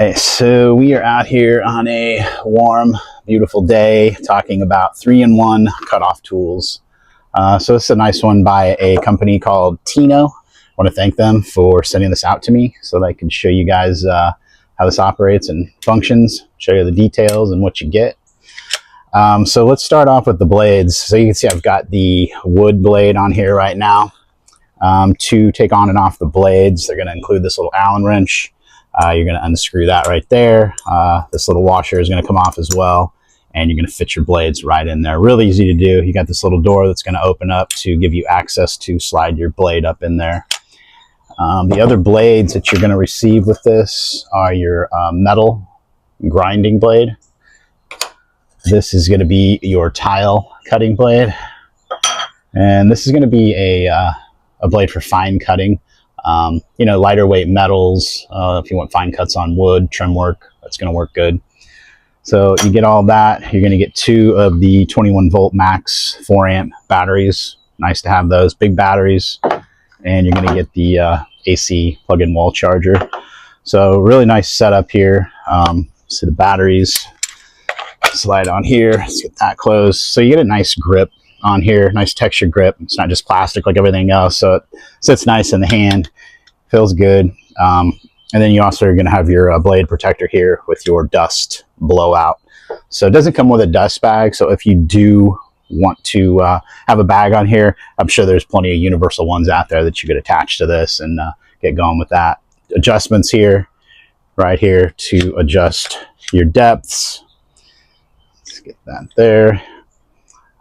Okay, so we are out here on a warm, beautiful day talking about 3-in-1 cutoff tools. So this is a nice one by a company called Tino. I want to thank them for sending this out to me so that I can show you guys how this operates and functions, show you the details and what you get. So let's start off with the blades. So you can see I've got the wood blade on here right now. To take on and off the blades, they're going to include this little Allen wrench. You're going to unscrew that right there. This little washer is going to come off as well, and you're going to fit your blades right in there. Really easy to do. You got this little door that's going to open up to give you access to slide your blade up in there. The other blades that you're going to receive with this are your metal grinding blade. This is going to be your tile cutting blade, and this is going to be a blade for fine cutting. You know, lighter weight metals, if you want fine cuts on wood, trim work, that's going to work good. So you get all that. You're going to get 2 of the 21 volt max 4 amp batteries. Nice to have those big batteries. And you're going to get the AC plug-in wall charger. So really nice setup here. So the batteries slide on here. Let's get that closed. So you get a nice grip on here, nice texture grip. It's not just plastic like everything else, so it sits nice in the hand, feels good. And then you also are going to have your blade protector here with your dust blowout. So it doesn't come with a dust bag, so if you do want to have a bag on here, I'm sure there's plenty of universal ones out there that you could attach to this and get going with that. Adjustments here, right here to adjust your depths. Let's get that there.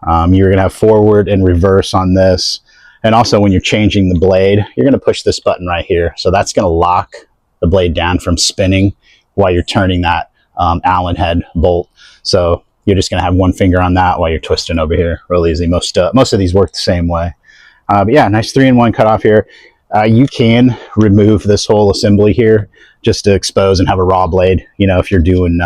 You're going to have forward and reverse on this. And also when you're changing the blade, you're going to push this button right here. So that's going to lock the blade down from spinning while you're turning that Allen head bolt. So you're just going to have one finger on that while you're twisting over here. Real easy. Most of these work the same way. But yeah, nice 3-in-1 cutoff here. You can remove this whole assembly here just to expose and have a raw blade. You know, if you're doing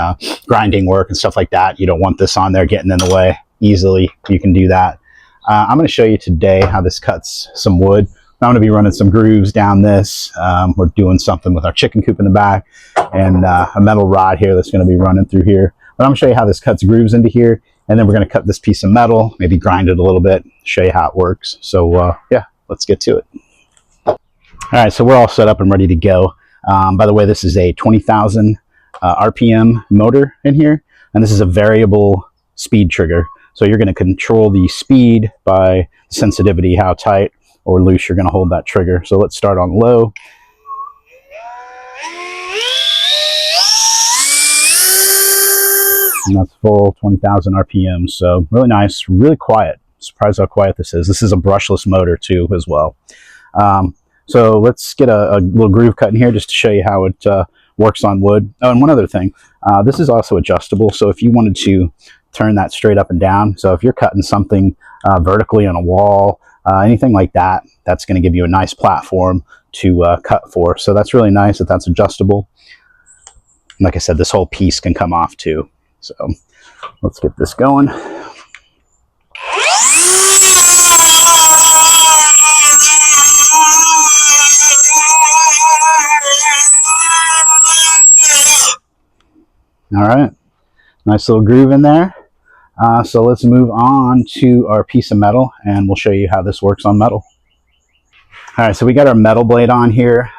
grinding work and stuff like that, you don't want this on there getting in the way. Easily, you can do that. I'm going to show you today how this cuts some wood. I'm going to be running some grooves down this. We're doing something with our chicken coop in the back and a metal rod here that's going to be running through here. But I'm going to show you how this cuts grooves into here, and then we're going to cut this piece of metal, maybe grind it a little bit, show you how it works. So yeah, let's get to it. All right, so we're all set up and ready to go. By the way, this is a 20,000 RPM motor in here, and this is a variable speed trigger. So you're going to control the speed by sensitivity, how tight or loose you're going to hold that trigger. So let's start on low. And that's full 20,000 RPM. So really nice, really quiet. Surprised how quiet this is. This is a brushless motor too as well. So let's get a little groove cut in here just to show you how it works on wood. Oh, and one other thing. This is also adjustable. So if you wanted to turn that straight up and down. So if you're cutting something vertically on a wall, anything like that, that's going to give you a nice platform to cut for. So that's really nice that that's adjustable. And like I said, this whole piece can come off too. So let's get this going. All right, nice little groove in there. So let's move on to our piece of metal and we'll show you how this works on metal. All right, so we got our metal blade on here.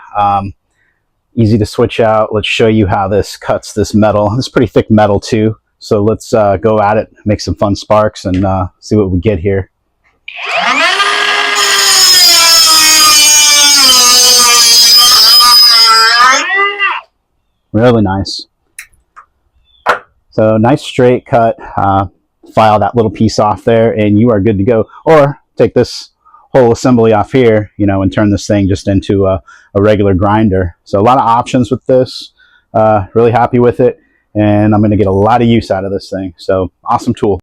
Easy to switch out. Let's show you how this cuts this metal. This is pretty thick metal too. So let's go at it, make some fun sparks and see what we get here. Really nice. So nice straight cut. File that little piece off there and you are good to go. Or take this whole assembly off here, you know, and turn this thing just into a regular grinder. So a lot of options with this. Really happy with it, and I'm going to get a lot of use out of this thing. So awesome tool.